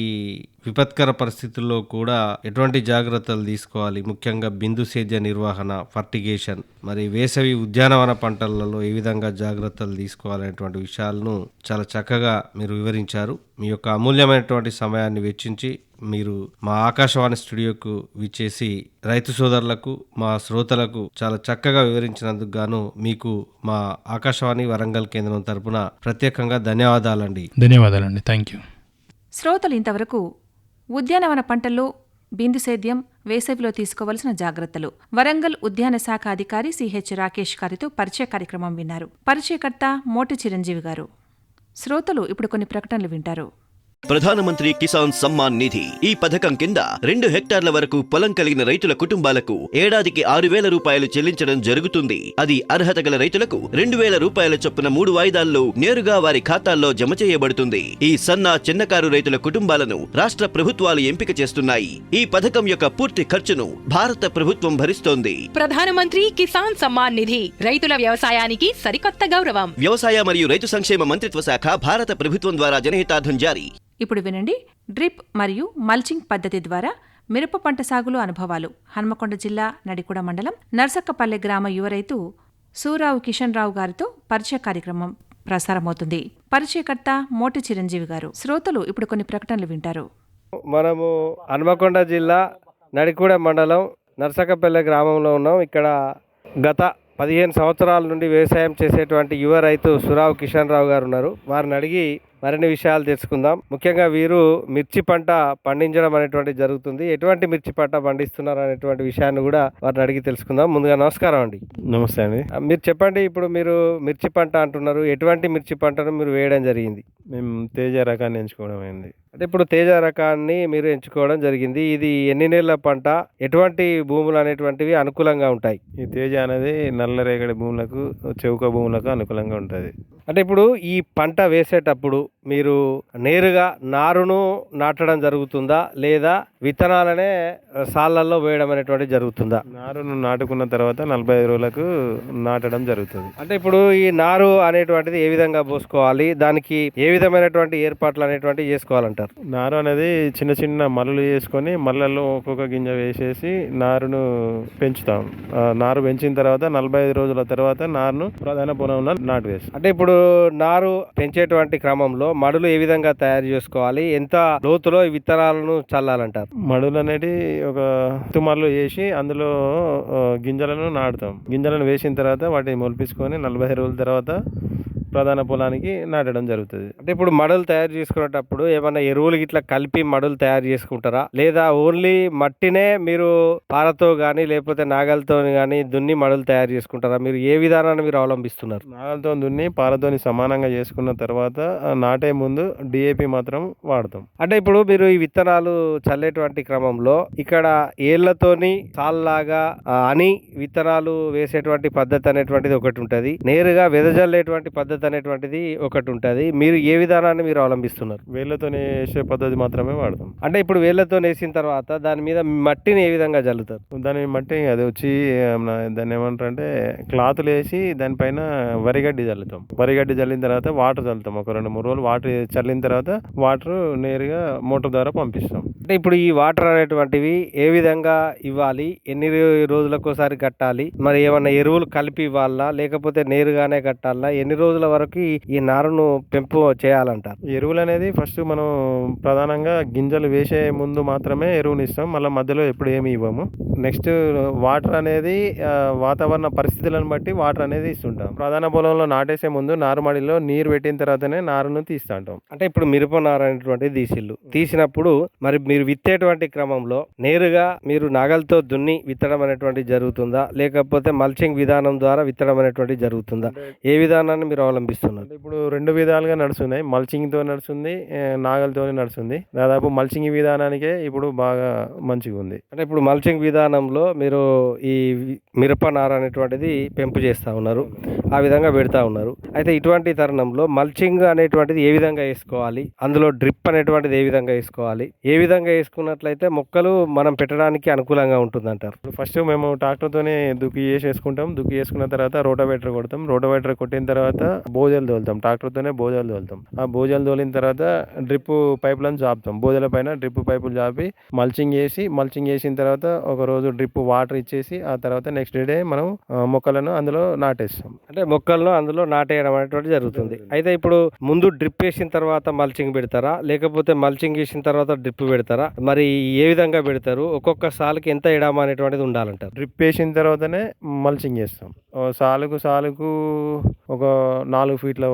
Speaker 5: విపత్కర పరిస్థితుల్లో కూడా ఎటువంటి జాగ్రత్తలు తీసుకోవాలి, ముఖ్యంగా బిందు సేద్య నిర్వహణ, ఫర్టిగేషన్, మరి వేసవి ఉద్యానవన పంటలలో ఏ విధంగా జాగ్రత్తలు తీసుకోవాలనేటువంటి విషయాలను చాలా చక్కగా మీరు వివరించారు. మీ యొక్క అమూల్యమైనటువంటి సమయాన్ని వెచ్చించి మీరు మా ఆకాశవాణి స్టూడియోకు విచ్చేసి రైతు సోదరులకు మా శ్రోతలకు చాలా చక్కగా వివరించినందుకు గాను మీకు మా ఆకాశవాణి వరంగల్ కేంద్రం తరపున ప్రత్యేకంగా ధన్యవాదాలండి.
Speaker 6: Thank you.
Speaker 1: శ్రోతలు ఇంతవరకు ఉద్యానవన పంటల్లో బిందు సేద్యం, వేసవిలో తీసుకోవలసిన జాగ్రత్తలు వరంగల్ ఉద్యాన శాఖ అధికారి సిహెచ్ రాకేష్ గారితో పరిచయ కార్యక్రమం విన్నారు. పరిచయకర్త మోటి చిరంజీవి గారు. శ్రోతలు ఇప్పుడు కొన్ని ప్రకటనలు వింటారు.
Speaker 7: ప్రధానమంత్రి కిసాన్ సమ్మాన్ నిధి ఈ పథకం కింద 2 హెక్టార్ల వరకు పొలం కలిగిన రైతుల కుటుంబాలకు ఏడాదికి 6,000 రూపాయలు చెల్లించడం జరుగుతుంది. అది అర్హత గల రైతులకు 2,000 రూపాయల చొప్పున 3 వాయిదాల్లో నేరుగా వారి ఖాతాల్లో జమ చేయబడుతుంది. ఈ చిన్నకారు రైతుల కుటుంబాలను రాష్ట్ర ప్రభుత్వాలు ఎంపిక చేస్తున్నాయి. ఈ పథకం యొక్క పూర్తి ఖర్చును భారత ప్రభుత్వం భరిస్తోంది.
Speaker 8: ప్రధానమంత్రి కిసాన్ సమ్మాన్ నిధి రైతుల వ్యవసాయానికి సరికొత్త గౌరవం.
Speaker 7: వ్యవసాయ మరియు రైతు సంక్షేమ మంత్రిత్వ శాఖ, భారత ప్రభుత్వం ద్వారా జనహితార్థం జారీ.
Speaker 1: ఇప్పుడు వినండి డ్రిప్ మరియు మల్చింగ్ పద్ధతి ద్వారా మిరప పంట సాగులో అనుభవాలు. హన్మకొండ జిల్లా నడికుడ మండలం నర్సక్కపల్లె గ్రామ యువ రైతు సూరావు కిషన్ రావు గారితో పరిచయ కార్యక్రమం ప్రసారమవుతుంది. పరిచయకర్త మోటి చిరంజీవి గారు. శ్రోతలు ఇప్పుడు కొన్ని ప్రకటనలు వింటారు.
Speaker 5: మనము హన్మకొండ జిల్లా నడికుడ మండలం నర్సక్కపల్లె గ్రామంలో ఉన్నాం. ఇక్కడ గత 15 సంవత్సరాల నుండి వ్యవసాయం చేసేటువంటి యువ రైతు సురావు కిషన్ రావు గారు ఉన్నారు. వారిని అడిగి మరిన్ని విషయాలు తెలుసుకుందాం. ముఖ్యంగా వీరు మిర్చి పంట పండించడం అనేటువంటి జరుగుతుంది. ఎటువంటి మిర్చి పంట పండిస్తున్నారు అనేటువంటి విషయాన్ని కూడా వారిని అడిగి తెలుసుకుందాం. ముందుగా నమస్కారం అండి.
Speaker 9: నమస్తే అండి.
Speaker 5: మీరు చెప్పండి, ఇప్పుడు మీరు మిర్చి పంట అంటున్నారు, ఎటువంటి మిర్చి పంటను మీరు వేయడం జరిగింది?
Speaker 9: మేము తేజ రకాన్ని ఎంచుకోవడం అయింది.
Speaker 5: అంటే ఇప్పుడు తేజ రకాన్ని మీరు ఎంచుకోవడం జరిగింది. ఇది ఎన్ని నెలల పంట, ఎటువంటి భూములు అనేటువంటివి అనుకూలంగా ఉంటాయి?
Speaker 9: ఈ తేజ అనేది నల్ల రేగడి భూములకు, చౌక భూములకు అనుకూలంగా ఉంటుంది.
Speaker 5: అంటే ఇప్పుడు ఈ పంట వేసేటప్పుడు మీరు నేరుగా నారును నాటడం జరుగుతుందా లేదా విత్తనాలనే సాళ్ళల్లో వేయడం అనేటువంటి జరుగుతుందా?
Speaker 9: నారును నాటుకున్న తర్వాత 45 రోజులకు నాటడం జరుగుతుంది.
Speaker 5: అంటే ఇప్పుడు ఈ నారు అనేటువంటిది ఏ విధంగా పోసుకోవాలి, దానికి ఏ విధమైనటువంటి ఏర్పాట్లు అనేటువంటివి చేసుకోవాలంటారు?
Speaker 9: నారు అనేది చిన్న చిన్న మల్లలు చేసుకొని మల్లల్లో ఒక్కొక్క గింజ వేసేసి నారును పెంచుతాం. నారు పెంచిన తర్వాత 45 రోజుల తర్వాత నారును ప్రధాన పొలంలో నాటు వేస్తాం.
Speaker 5: అంటే ఇప్పుడు నారు పెంచేటువంటి క్రమంలో మడులు ఏ విధంగా తయారు చేసుకోవాలి, ఎంత లోతులో ఈ విత్తనాలను చల్లాలంటారు?
Speaker 9: మడులు అనేది ఒక తుమ్మర్లు వేసి అందులో గింజలను నాటుతాం. గింజలను వేసిన తర్వాత వాటిని మొలిపించుకొని 45 రోజుల తర్వాత ప్రధాన పొలానికి నాటడం జరుగుతుంది.
Speaker 5: అంటే ఇప్పుడు మడులు తయారు చేసుకునేటప్పుడు ఏమైనా ఎరువులు ఇట్లా కలిపి మడులు తయారు చేసుకుంటారా, లేదా ఓన్లీ మట్టినే మీరు పారతో గానీ లేకపోతే నాగలతో గానీ దున్ని మడులు తయారు చేసుకుంటారా? మీరు ఏ విధానాన్ని మీరు అవలంబిస్తున్నారు?
Speaker 9: నాగలతో దున్ని పారతోని సమానంగా చేసుకున్న తర్వాత నాటే ముందు డిఏపి మాత్రం వాడతాం.
Speaker 5: అంటే ఇప్పుడు మీరు ఈ విత్తనాలు చల్లేటువంటి క్రమంలో ఇక్కడ ఏళ్లతోని సాల్లాగా అని విత్తనాలు వేసేటువంటి పద్ధతి అనేటువంటిది ఒకటి ఉంటది, నేరుగా వెదజల్లేటువంటి పద్ధతి అనేటువంటిది ఒకటి ఉంటది. మీరు ఏ విధానాన్ని మీరు అవలంబిస్తున్నారు?
Speaker 9: వేళ్లతో వేసే పద్ధతి మాత్రమే వాడతాం.
Speaker 5: అంటే ఇప్పుడు వేళ్లతో వేసిన తర్వాత దాని మీద మట్టిని ఏ విధంగా చల్లుతారు?
Speaker 9: దాని మట్టి అది వచ్చి దాన్ని ఏమంటారు అంటే క్లాతులు వేసి దానిపైన వరిగడ్డి చల్లుతాం. వరిగడ్డి చల్లిన తర్వాత వాటర్ చల్లుతాం. ఒక 2-3 రోజులు వాటర్ చల్లిన తర్వాత వాటర్ నేరుగా మోటార్ ద్వారా పంపిస్తాం.
Speaker 5: అంటే ఇప్పుడు ఈ వాటర్ అనేటువంటివి ఏ విధంగా ఇవ్వాలి, ఎన్ని రోజులకోసారి కట్టాలి, మరి ఏమన్నా ఎరువులు కలిపి ఇవ్వాలా లేకపోతే నేరుగానే కట్టాలా, ఎన్ని రోజుల వరకు ఈ నారును పెంపు చేయాలంటారు?
Speaker 9: ఎరువులు అనేది ఫస్ట్ మనం ప్రధానంగా గింజలు వేసే ముందు మాత్రమే ఎరువుని ఇస్తాం. మళ్ళీ మధ్యలో ఎప్పుడు ఏమి ఇవ్వము. నెక్స్ట్ వాటర్ అనేది వాతావరణ పరిస్థితులను బట్టి వాటర్ అనేది ఇస్తుంటాం. ప్రధాన పొలంలో నాటేసే ముందు నారుమడిలో నీరు పెట్టిన తర్వాతనే నారును తీస్తుంటాం.
Speaker 5: అంటే ఇప్పుడు మిరప నారు అనేటువంటిది తీసినప్పుడు మరి మీరు విత్తేటువంటి క్రమంలో నేరుగా మీరు నాగలతో దున్ని విత్తడం అనేటువంటిది జరుగుతుందా, లేకపోతే మల్చింగ్ విధానం ద్వారా విత్తడం అనేటువంటిది జరుగుతుందా? ఏ విధానాన్ని మీరు అవలంబిస్తున్నారు?
Speaker 9: ఇప్పుడు 2 విధాలుగా నడుస్తున్నాయి. మల్చింగ్ తో నడుస్తుంది, నాగలతో నడుస్తుంది. దాదాపు మల్చింగ్ విధానానికే ఇప్పుడు బాగా మంచిగా ఉంది.
Speaker 5: అంటే ఇప్పుడు మల్చింగ్ విధానంలో మీరు ఈ మిరప నార అనేటువంటిది పెంపు చేస్తూ ఉన్నారు, ఆ విధంగా పెడతా ఉన్నారు. అయితే ఇటువంటి తరుణంలో మల్చింగ్ అనేటువంటిది ఏ విధంగా వేసుకోవాలి, అందులో డ్రిప్ అనేటువంటిది ఏ విధంగా వేసుకోవాలి, ఏ విధంగా వేసుకున్నట్లయితే మొక్కలు మనం పెట్టడానికి అనుకూలంగా ఉంటుందంటారు?
Speaker 9: ఫస్ట్ మేము ట్రాక్టర్తోనే దుక్కి వేసుకుంటాం. దుక్కి వేసుకున్న తర్వాత రోటోవేటర్ కొడతాం. రోటోవేటర్ కొట్టిన తర్వాత బోజలు తోలుతాం. ట్రాక్టర్తోనే బోజలు తోలుతాం. ఆ బోజలు తోలిన తర్వాత డ్రిప్ పైపులను చాపుతాం. బోజల పైన డ్రిప్ పైపులు చాపి మల్చింగ్ వేసిన తర్వాత ఒక రోజు డ్రిప్ వాటర్ ఇచ్చేసి ఆ తర్వాత నెక్స్ట్ డే మనం మొక్కలను అందులో నాటేస్తాం.
Speaker 5: అంటే మొక్కలను అందులో నాటేయడం అనేటువంటి జరుగుతుంది. అయితే ఇప్పుడు ముందు డ్రిప్ వేసిన తర్వాత మల్చింగ్ పెడతారా, లేకపోతే మల్చింగ్ వేసిన తర్వాత డ్రిప్ పెడతారా? మరి ఏ విధంగా పెడతారు? ఒక్కొక్క సాలుకి ఎంత ఎడామా అనేటువంటిది ఉండాలంటారు?
Speaker 9: డ్రిప్ వేసిన తర్వాతనే మల్చింగ్ చేస్తాం. సాలుకు ఒక 4 ఫీట్ల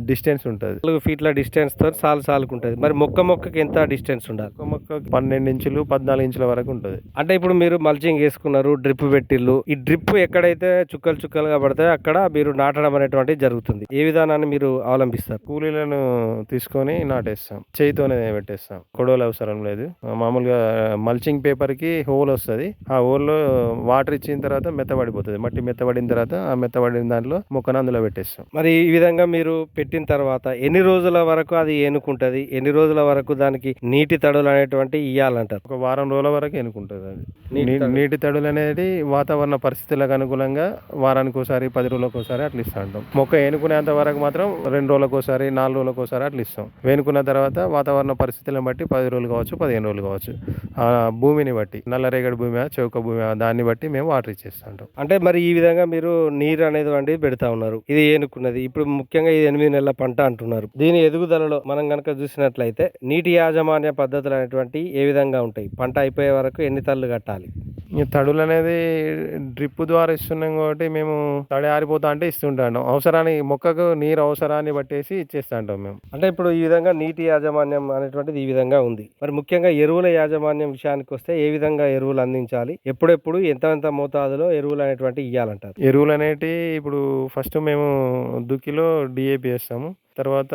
Speaker 9: డిస్టెన్స్ ఉంటుంది.
Speaker 5: 4 ఫీట్ల డిస్టెన్స్ తో సాలుకు ఉంటుంది. మరి మొక్కకి ఎంత డిస్టెన్స్ ఉండాలి?
Speaker 9: మొక్క 12 ఇంచులు 14 ఇంచుల వరకు ఉంటుంది.
Speaker 5: అంటే ఇప్పుడు మీరు మల్చింగ్ వేసుకున్నారు, డ్రిప్ పెట్టిల్లు, ఈ డ్రిప్ ఎక్కడైతే చుక్కలుగా పడతాయో అక్కడ మీరు నాటడం అనేటువంటి జరుగుతుంది. ఏ విధానాన్ని మీరు అవలంబిస్తారు?
Speaker 9: కూలీలను తీసుకొని నాటేస్తాం. చేయితోనే పెట్టేస్తాం. కొడవలు అవసరం లేదు. మామూలుగా మల్చింగ్ పేపర్ కి హోల్ వస్తుంది. ఆ హోల్లో వాటర్ ఇచ్చిన తర్వాత మెత్తబడిపోతుంది. మట్టి మెత్తబడిన తర్వాత ఆ మెత్తబడిన దాంట్లో మొక్కను అందులో పెట్టేస్తాం.
Speaker 5: మరి ఈ విధంగా మీరు పెట్టిన తర్వాత ఎన్ని రోజుల వరకు అది ఏనుకుంటది, ఎన్ని రోజుల వరకు దానికి నీటి తడులు అనేటువంటి ఇయ్యాలంటారు?
Speaker 9: ఒక వారం రోజుల వరకు ఎన్నుకుంటుంది. అది నీటి తడులు అనేది వాతావరణ పరిస్థితులకు అనుకూలంగా వారానికి ఒకసారి 10 రోజులకు ఒకసారి అట్లా ఇస్తూ ఉంటాం. మొక్క ఏనుకునేంత వరకు మాత్రం 2 రోజులకు ఒకసారి 4 రోజులకు ఒకసారి అట్లా ఇస్తాం. వేనుకున్న తర్వాత వాతావరణ పరిస్థితులను బట్టి 10 రోజులు కావచ్చు, 15 రోజులు కావచ్చు, ఆ భూమిని బట్టి, నల్లరేగడి భూమి చౌక భూమి దాన్ని బట్టి మేము వాటర్ ఇచ్చేస్తూ ఉంటాం.
Speaker 5: అంటే మరి ఈ విధంగా మీరు నీరు అనేది పెడతా ఉన్నారు. ఇది ఏనుకున్నది. ఇప్పుడు ముఖ్యంగా ఇది 8 నెలల పంట అంటున్నారు. దీని ఎదుగుదలలో మనం కనుక చూసినట్లయితే నీటి యాజమాన్య పద్ధతులు అనేటువంటి ఏ విధంగా ఉంటాయి? పంట అయిపోయే వరకు ఎన్ని తళ్ళు కట్టాలి?
Speaker 9: ఈ తడులు అనేది డ్రిప్ ద్వారా ఇస్తున్నాం కాబట్టి మేము తడి ఆరిపోతా అంటే ఇస్తుంటాం. అవసరానికి మొక్కకు నీరు అవసరాన్ని బట్టేసి ఇచ్చేస్తా ఉంటాం మేము.
Speaker 5: అంటే ఇప్పుడు ఈ విధంగా నీటి యాజమాన్యం అనేటువంటిది ఈ విధంగా ఉంది. మరి ముఖ్యంగా ఎరువుల యాజమాన్యం విషయానికి వస్తే ఏ విధంగా ఎరువులు అందించాలి, ఎప్పుడెప్పుడు ఎంత మోతాదులో ఎరువులు అనేటువంటి ఇవ్వాలంటారు?
Speaker 9: ఎరువులు అనేటి ఇప్పుడు ఫస్ట్ మేము దుక్కిలో డిఏపి వేస్తాము. తర్వాత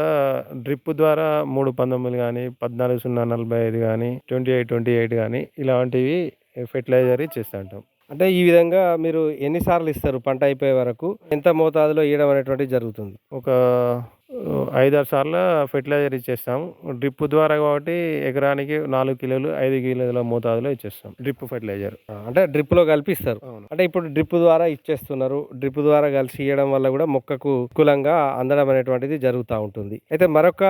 Speaker 9: డ్రిప్ ద్వారా 319 కానీ 14-0-45 కానీ 28-28 కానీ ఇలాంటివి ఫెర్టిలైజర్ ఇచ్చేస్తూ ఉంటాం.
Speaker 5: అంటే ఈ విధంగా మీరు ఎన్నిసార్లు ఇస్తారు పంట అయిపోయే వరకు, ఎంత మోతాదులో ఇవ్వడం అనేటువంటిది జరుగుతుంది?
Speaker 9: ఒక 5-6 సార్లు ఫెర్టిలైజర్ ఇచ్చేస్తాం. డ్రిప్ ద్వారా కాబట్టి ఎకరానికి 4 కిలోలు 5 కిలోల మోతాదులో ఇచ్చేస్తాం డ్రిప్ ఫెర్టిలైజర్.
Speaker 5: అంటే డ్రిప్ లో కలిపిస్తారు.
Speaker 9: అవును.
Speaker 5: అంటే ఇప్పుడు డ్రిప్ ద్వారా ఇచ్చేస్తున్నారు. డ్రిప్ ద్వారా కలిసి ఇవ్వడం వల్ల కూడా మొక్కకు అనుకూలంగా అందడం అనేటువంటిది జరుగుతూ ఉంటుంది. అయితే మరొక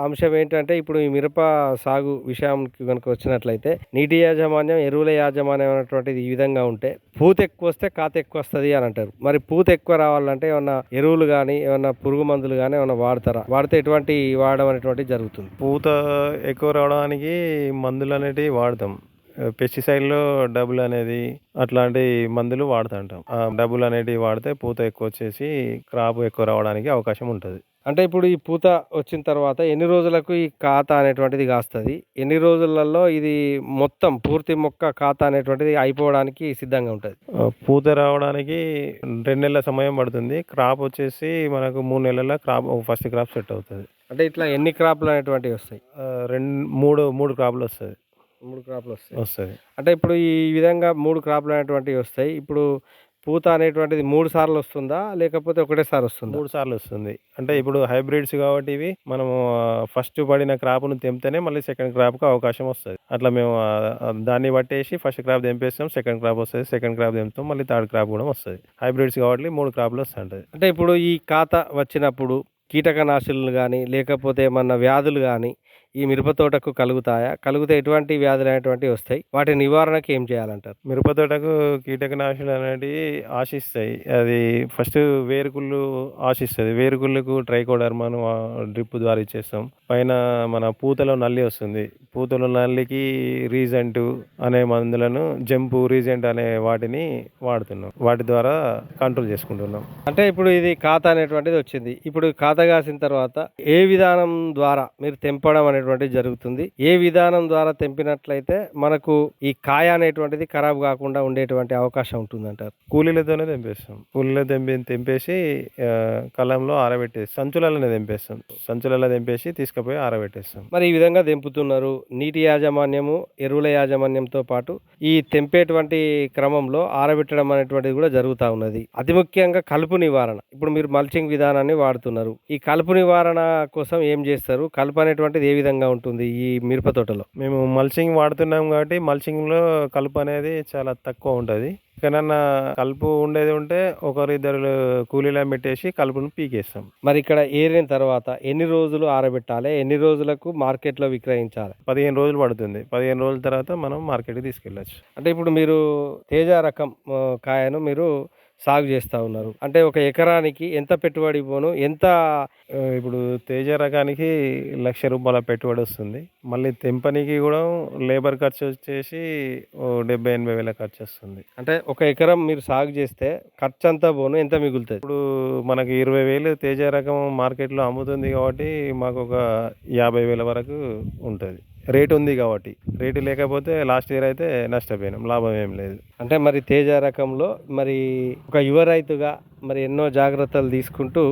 Speaker 5: అంశం ఏంటంటే, ఇప్పుడు ఈ మిరప సాగు విషయానికి కనుక వచ్చినట్లయితే నీటి యాజమాన్యం, ఎరువుల యాజమాన్యం అనేటువంటిది ఈ విధంగా ఉంటే పూత ఎక్కువ వస్తే కాత ఎక్కువ వస్తుంది అని అంటారు. మరి పూత ఎక్కువ రావాలంటే ఏమన్నా ఎరువులు కానీ ఏమన్నా పురుగు మందులు కానీ ఏమన్నా వాడతారా? వాడితే ఎటువంటి వాడడం అనేటువంటి జరుగుతుంది?
Speaker 9: పూత ఎక్కువ రావడానికి మందులు అనేటివి వాడతాం. పెస్టిసైడ్లో డబుల్ అనేది అట్లాంటి మందులు వాడుతుంటాం. ఆ డబుల్ అనేటివి వాడితే పూత ఎక్కువ వచ్చేసి క్రాప్ ఎక్కువ రావడానికి అవకాశం ఉంటుంది.
Speaker 5: అంటే ఇప్పుడు ఈ పూత వచ్చిన తర్వాత ఎన్ని రోజులకు ఈ ఖాతా అనేటువంటిది కాస్తుంది? ఎన్ని రోజులలో ఇది మొత్తం పూర్తి మొక్క ఖాతా అనేటువంటిది అయిపోవడానికి సిద్ధంగా ఉంటుంది?
Speaker 9: పూత రావడానికి 2 నెలల సమయం పడుతుంది. క్రాప్ వచ్చేసి మనకు 3 నెలల క్రాప్ ఫస్ట్ క్రాప్ సెట్ అవుతుంది.
Speaker 5: అంటే ఇట్లా ఎన్ని క్రాప్లు అనేటువంటివి వస్తాయి?
Speaker 9: 3 క్రాప్లు వస్తుంది.
Speaker 5: 3 క్రాప్లు
Speaker 9: వస్తుంది.
Speaker 5: అంటే ఇప్పుడు ఈ విధంగా 3 క్రాప్లు అనేటువంటివి వస్తాయి. ఇప్పుడు పూత అనేటువంటిది 3 సార్లు వస్తుందా లేకపోతే ఒకటేసారి వస్తుందా?
Speaker 9: 3 సార్లు వస్తుంది. అంటే ఇప్పుడు హైబ్రిడ్స్ కాబట్టి ఇవి మనము ఫస్ట్ పడిన క్రాప్ను తెంపితేనే మళ్ళీ సెకండ్ క్రాప్కి అవకాశం వస్తుంది. అట్లా మేము దాన్ని బట్టేసి ఫస్ట్ క్రాప్ తెంపేస్తాం, సెకండ్ క్రాప్ వస్తుంది, సెకండ్ క్రాప్ తెంపుతాం, మళ్ళీ థర్డ్ క్రాప్ కూడా వస్తుంది. హైబ్రిడ్స్ కాబట్టి 3 క్రాప్లు వస్తుంటుంది.
Speaker 5: అంటే ఇప్పుడు ఈ ఖాతా వచ్చినప్పుడు కీటకనాశులు కానీ లేకపోతే ఏమన్నా వ్యాధులు కానీ ఈ మిరప తోటకు కలుగుతాయా? కలిగితే ఎటువంటి వ్యాధులు అనేటువంటివి వస్తాయి? వాటి నివారణకు ఏం చేయాలంటారు?
Speaker 9: మిరప తోటకు కీటకనాశులు అనేటివి ఆశిస్తాయి. అది ఫస్ట్ వేరుకుళ్ళు ఆశిస్తుంది. వేరుకుళ్ళకు ట్రైకోడర్మాను డ్రిప్ ద్వారా ఇచ్చేస్తాం. పైన మన పూతలో నల్లి వస్తుంది. పూతలో నల్లికి రీజెంట్ అనే మందులను, జంపు రీజెంట్ అనే వాటిని వాడుతున్నాం. వాటి ద్వారా కంట్రోల్ చేసుకుంటున్నాం.
Speaker 5: అంటే ఇప్పుడు ఇది ఖాతా అనేటువంటిది వచ్చింది. ఇప్పుడు ఖాతా కాసిన తర్వాత ఏ విధానం ద్వారా మీరు తెంపడం అనేటువంటిది జరుగుతుంది? ఏ విధానం ద్వారా తెంపినట్లయితే మనకు ఈ కాయ అనేటువంటిది ఖరాబ్ కాకుండా ఉండేటువంటి అవకాశం ఉంటుందంటారు?
Speaker 9: కూలీలతోనే తెంపేస్తాం. కూలీలో తెంపేసి కలంలో ఆరబెట్టేసి సంచులలో తెంపేస్తాం. సంచులలో తెంపేసి తీసుకుపోయి ఆరబెట్టేస్తాం.
Speaker 5: మరి ఈ విధంగా తెంపుతున్నారు. నీటి యాజమాన్యము, ఎరువుల యాజమాన్యంతో పాటు ఈ తెంపేటువంటి క్రమంలో ఆరబెట్టడం అనేటువంటిది కూడా జరుగుతూ ఉన్నది. అతి ముఖ్యంగా కలుపు నివారణ. ఇప్పుడు మీరు మల్చింగ్ విధానాన్ని వాడుతున్నారు. ఈ కలుపు నివారణ కోసం ఏం చేస్తారు? కలుపు అనేటువంటిది ఏ విధంగా ఉంటుంది ఈ మిరప తోటలో?
Speaker 9: మేము మల్చింగ్ వాడుతున్నాం కాబట్టి మల్చింగ్లో కలుపు అనేది చాలా తక్కువ ఉంటుంది. ఎక్కడన్నా కలుపు ఉండేది ఉంటే 1-2 కూలీలను పెట్టేసి కలుపును పీకేస్తాం.
Speaker 5: మరి ఇక్కడ ఏరిన తర్వాత ఎన్ని రోజులు ఆరబెట్టాలి? ఎన్ని రోజులకు మార్కెట్లో విక్రయించాలి?
Speaker 9: 15 రోజులు పడుతుంది. 15 రోజుల తర్వాత మనం మార్కెట్కి తీసుకెళ్ళచ్చు.
Speaker 5: అంటే ఇప్పుడు మీరు తేజ రకం కాయను మీరు సాగు చేస్తూ ఉన్నారు. అంటే ఒక ఎకరానికి ఎంత పెట్టుబడి పోను? ఎంత
Speaker 9: ఇప్పుడు తేజ రకానికి ₹1,00,000 పెట్టుబడి వస్తుంది. మళ్ళీ తెంపనికి కూడా లేబర్ ఖర్చు వచ్చేసి 70-80 వేల ఖర్చు వస్తుంది.
Speaker 5: అంటే ఒక ఎకరం మీరు సాగు చేస్తే ఖర్చు అంతా పోను ఎంత మిగులుతుంది?
Speaker 9: ఇప్పుడు మనకి 20,000 తేజ రకం మార్కెట్లో అమ్ముతుంది కాబట్టి మాకు ఒక 50,000 వరకు ఉంటుంది. రేటు ఉంది కాబట్టి. రేటు లేకపోతే లాస్ట్ ఇయర్ అయితే నష్టపోయినాం, లాభం ఏం లేదు.
Speaker 5: అంటే మరి తేజ రకంలో మరి ఒక యువ రైతుగా మరి ఎన్నో జాగ్రత్తలు తీసుకుంటూ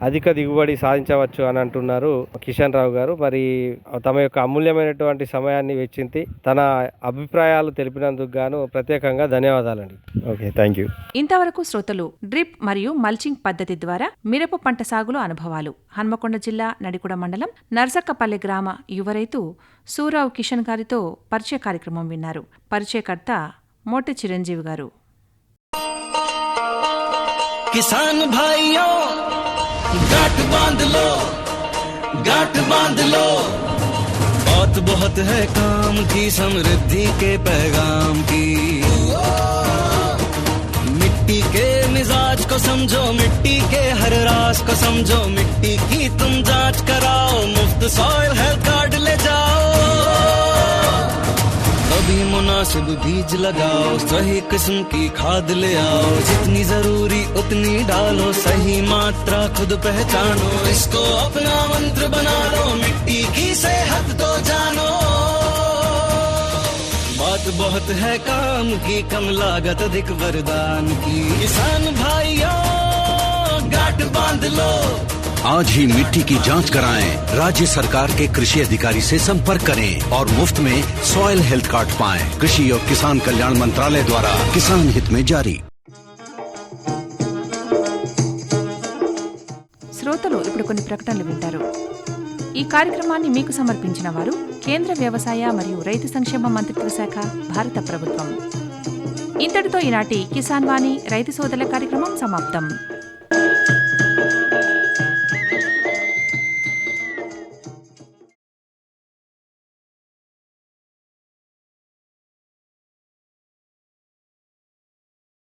Speaker 5: అధిక దిగుబడి సాధించవచ్చు అని అంటున్నారు కిషన్ రావు గారు. మరి తమ యొక్క అమూల్యమైనటువంటి సమయాన్ని వెచ్చించి తన అభిప్రాయాలు తెలిపినందుకు గాను ప్రత్యేకంగా ధన్యవాదాలండి.
Speaker 9: Okay, thank you.
Speaker 1: ఇంతవరకు శ్రోతలు డ్రిప్ మరియు మల్చింగ్ పద్ధతి ద్వారా మిరప పంట సాగులో అనుభవాలు, హన్మకొండ జిల్లా నడికుడ మండలం నర్సక్కపల్లె గ్రామ యువ రైతు సూరావు కిషన్ గారితో పరిచయ కార్యక్రమం విన్నారు. పరిచయకర్త మోటె చిరంజీవి గారు.
Speaker 10: किसान भाइयों गांठ बांध लो, गांठ बांध लो, बहुत बहुत है काम की, समृद्धि के पैगाम की। मिट्टी के मिजाज को समझो, मिट्टी के हर राज को समझो, मिट्टी की तुम जांच कराओ, मुफ्त सॉइल हेल्थ कार्ड ले जाओ, कभी मुनासिब बीज लगाओ, सही किस्म की खाद ले आओ, जितनी जरूरी उतनी डालो, सही मात्रा खुद पहचानो, इसको अपना मंत्र बना लो, मिट्टी की सेहत तो जानो। बात बहुत है काम की, कम लागत अधिक वरदान की, किसान भाइयों गांठ बांध लो, आज ही मिट्टी की जांच कराएं। राज्य सरकार के कृषि अधिकारी से संपर्क करें और मुफ्त में सॉइल हेल्थ कार्ड पाएं। कृषि और किसान कल्याण मंत्रालय द्वारा किसान हित में जारी।
Speaker 1: శ్రోతలు ఇప్పుడు కొన్ని ప్రకటనలు వింటారు. ఈ కార్యక్రమాన్ని మీకు సమర్పించిన వారు కేంద్ర వ్యవసాయ మరియు రైతు సంక్షేమ మంత్రిత్వ శాఖ, భారత ప్రభుత్వం. ఇంతటితో ఈనాటి కిసాన్ వాణి రైతు సోదరుల కార్యక్రమం సమాప్తం.